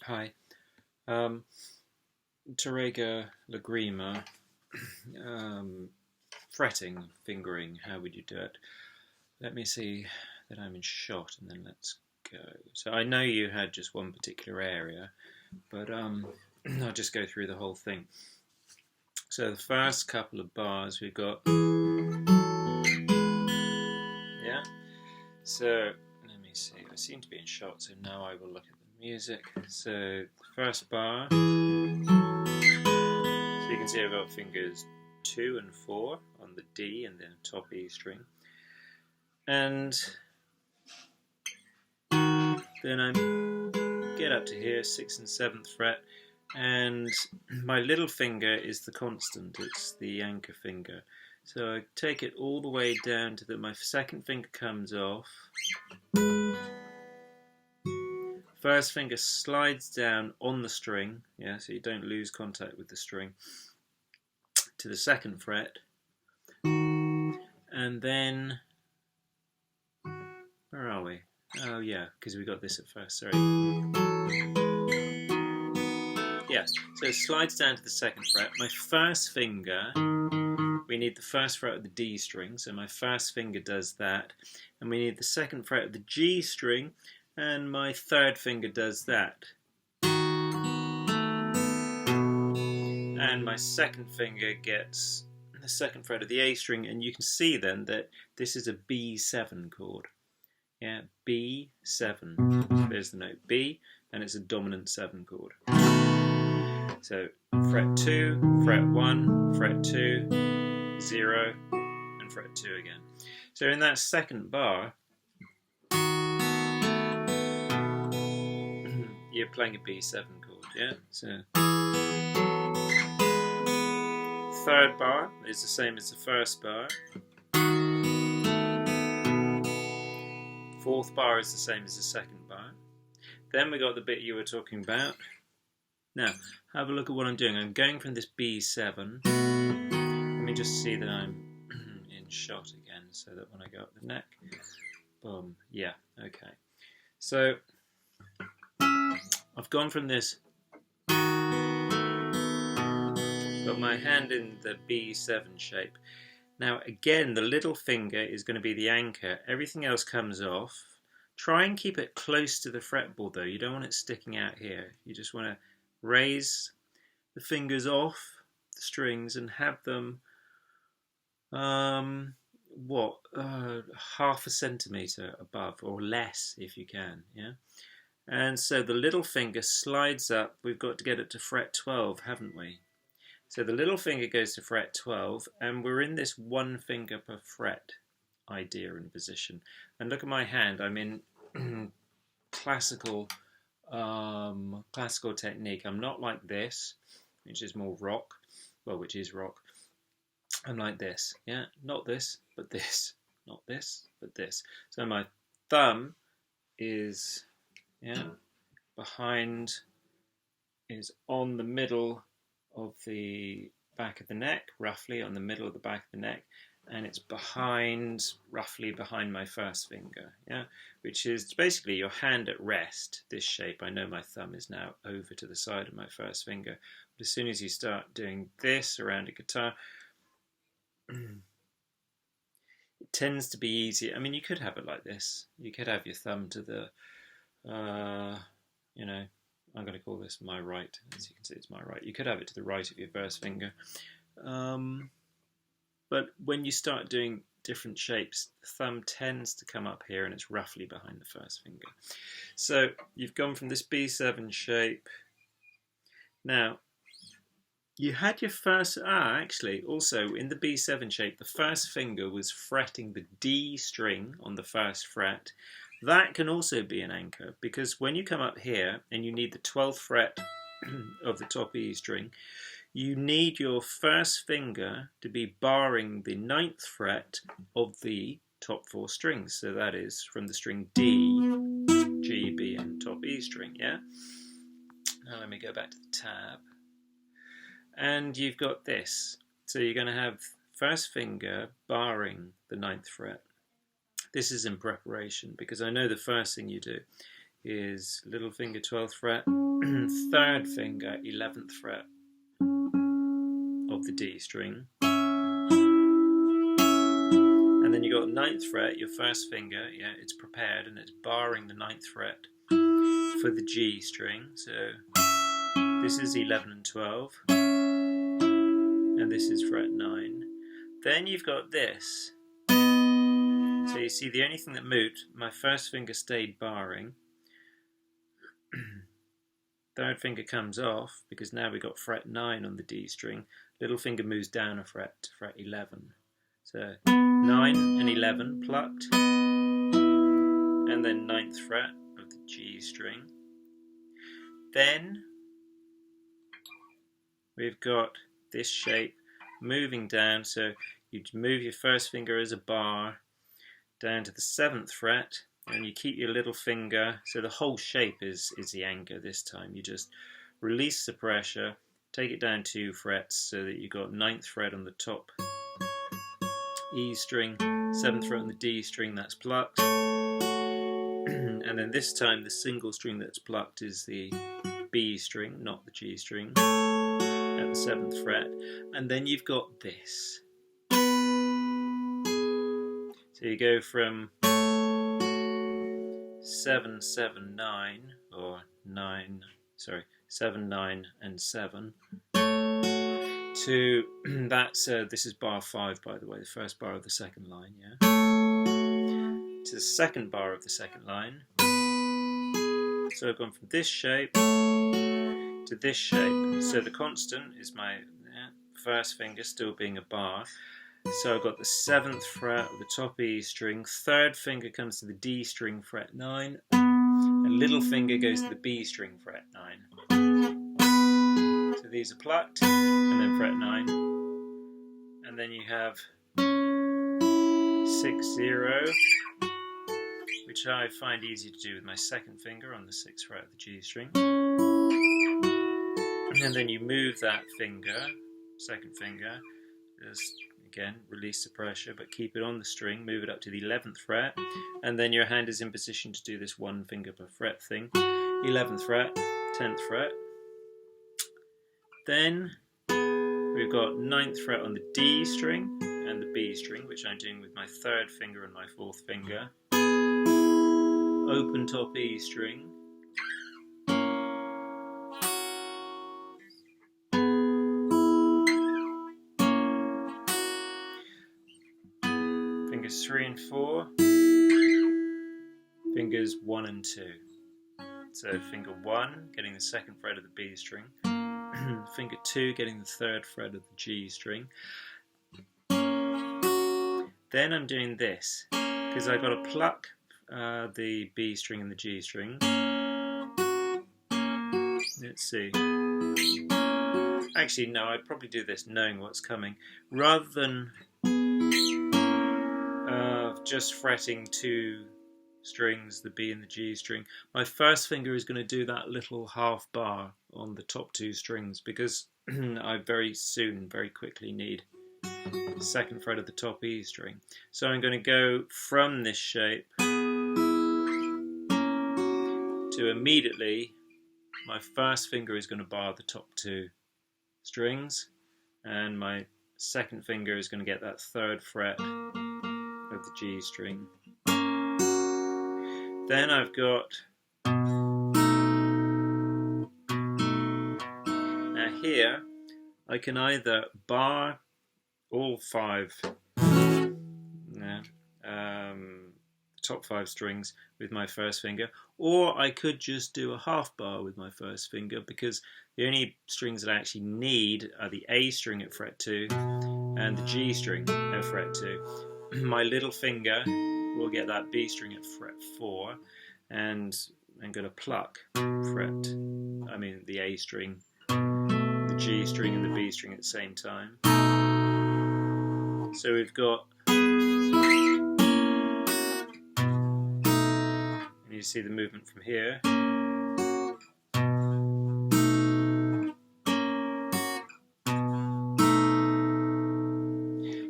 Hi. Um, Terraga Lagrima, fretting, fingering, how would you do it? Let me see that I'm in shot and then let's go. So I know you had just one particular area, but I'll just go through the whole thing. So the first couple of bars we've got, yeah? So let me see, I seem to be in shot, so now I will look at the music. So the first bar, so you can see I've got fingers 2 and 4 on the D and then top E string. And then I get up to here, 6th and 7th fret, and my little finger is the constant, it's the anchor finger. So I take it all the way down to that my second finger comes off. First finger slides down on the string, yeah, so you don't lose contact with the string, to the 2nd fret. And then, where are we? Oh yeah, because we got this at first, sorry. Yeah, so it slides down to the 2nd fret. My first finger, we need the 1st fret of the D string, so my first finger does that. And we need the 2nd fret of the G string, and my 3rd finger does that. And my 2nd finger gets the 2nd fret of the A string, and you can see then that this is a B7 chord. Yeah, B7. There's the note B, and it's a dominant 7 chord. So fret 2, fret 1, fret 2, 0, and fret 2 again. So in that second bar, you're playing a B7 chord, yeah? So third bar is the same as the first bar. Fourth bar is the same as the second bar. Then we got the bit you were talking about. Now, have a look at what I'm doing. I'm going from this B7. Let me just see that I'm in shot again, so that when I go up the neck, boom, yeah, okay. So, I've gone from this, got my hand in the B7 shape. Now again, the little finger is going to be the anchor. Everything else comes off. Try and keep it close to the fretboard though. You don't want it sticking out here. You just want to raise the fingers off the strings and have them, half a centimetre above or less if you can, yeah? And so the little finger slides up. We've got to get it to fret 12, haven't we? So the little finger goes to fret 12, and we're in this one finger per fret idea and position. And look at my hand, I'm in classical technique. I'm not like this, which is more rock, well, which is rock. I'm like this, yeah, not this, but this, not this, but this. So my thumb is, yeah, behind, is on the middle of the back of the neck, roughly on the middle of the back of the neck, and it's behind, roughly behind my first finger, yeah, which is basically your hand at rest, this shape. I know my thumb is now over to the side of my first finger, but as soon as you start doing this around a guitar, it tends to be easier. I mean, you could have it like this. You could have your thumb to the, you know, I'm going to call this my right. As you can see, it's my right. You could have it to the right of your first finger. But when you start doing different shapes, the thumb tends to come up here and it's roughly behind the first finger. So you've gone from this B7 shape. Now, you had your first, actually, also in the B7 shape, the first finger was fretting the D string on the first fret. That can also be an anchor, because when you come up here and you need the 12th fret of the top E string, you need your first finger to be barring the 9th fret of the top 4 strings. So that is from the string D, G, B, and top E string, yeah? Now let me go back to the tab. And you've got this. So you're going to have first finger barring the 9th fret. This is in preparation, because I know the first thing you do is little finger 12th fret, third finger, 11th fret of the D string. And then you got 9th fret, your first finger, yeah, it's prepared and it's barring the 9th fret for the G string. So this is 11 and 12, and this is fret 9. Then you've got this. So you see the only thing that moved, my first finger stayed barring. Third finger comes off because now we've got fret 9 on the D string. Little finger moves down a fret to fret 11. So 9 and 11 plucked, and then 9th fret of the G string. Then we've got this shape moving down, so you move your first finger as a bar down to the 7th fret, and you keep your little finger, so the whole shape is the anchor this time. You just release the pressure, take it down 2 frets so that you've got 9th fret on the top E string, 7th fret on the D string, that's plucked. And then this time the single string that's plucked is the B string, not the G string, at the 7th fret. And then you've got this. So you go from 7, 7, 9, or 9, sorry, 7, 9 and 7, to that's this is bar 5, by the way, the first bar of the second line, yeah, to the second bar of the second line. So I've gone from this shape to this shape. So the constant is my first finger still being a bar. So I've got the 7th fret of the top E string, third finger comes to the D string, fret 9, and little finger goes to the B string, fret 9. So these are plucked, and then fret 9, and then you have 6, 0, which I find easy to do with my second finger on the 6th fret of the G string. And then you move that finger, second finger, just again release the pressure but keep it on the string, move it up to the 11th fret, and then your hand is in position to do this one finger per fret thing. 11th fret, 10th fret. Then we've got 9th fret on the D string and the B string, which I'm doing with my third finger and my fourth finger. Open top E string. Fingers 3 and 4. Fingers 1 and 2. So finger 1 getting the 2nd fret of the B string. Finger 2 getting the 3rd fret of the G string. Then I'm doing this because I've got to pluck the B string and the G string. Let's see. Actually, no, I'd probably do this knowing what's coming rather than just fretting 2 strings, the B and the G string. My first finger is going to do that little half bar on the top 2 strings because I very quickly need the 2nd fret of the top E string. So I'm going to go from this shape to immediately my first finger is going to bar the top 2 strings, and my second finger is going to get that 3rd fret of the G string. Then I've got, now here I can either bar all 5 top 5 strings with my first finger, or I could just do a half bar with my first finger because the only strings that I actually need are the A string at fret 2 and the G string at fret 2. My little finger will get that B string at fret 4, and I'm going to pluck the A string, the G string and the B string at the same time. So we've got, and you see the movement from here.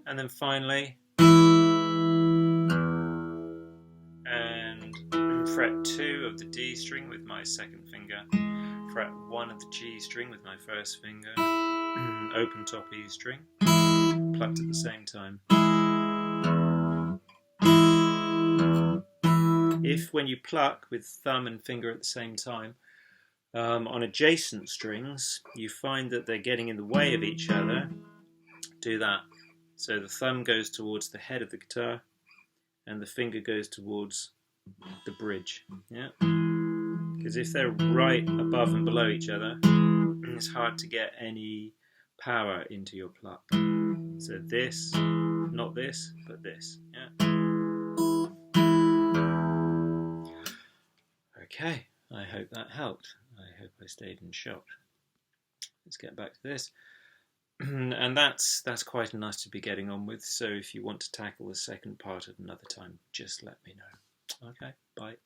And then finally, and fret 2 of the D string with my second finger, fret 1 of the G string with my first finger, open top E string, plucked at the same time. If when you pluck with thumb and finger at the same time, on adjacent strings, you find that they're getting in the way of each other, do that. So the thumb goes towards the head of the guitar and the finger goes towards the bridge. Yeah? Because if they're right above and below each other, it's hard to get any power into your pluck. So this, not this, but this. Yeah? Okay, I hope that helped. I hope I stayed in shot. Let's get back to this. And that's quite nice to be getting on with, so if you want to tackle the second part at another time, just let me know. Okay, bye.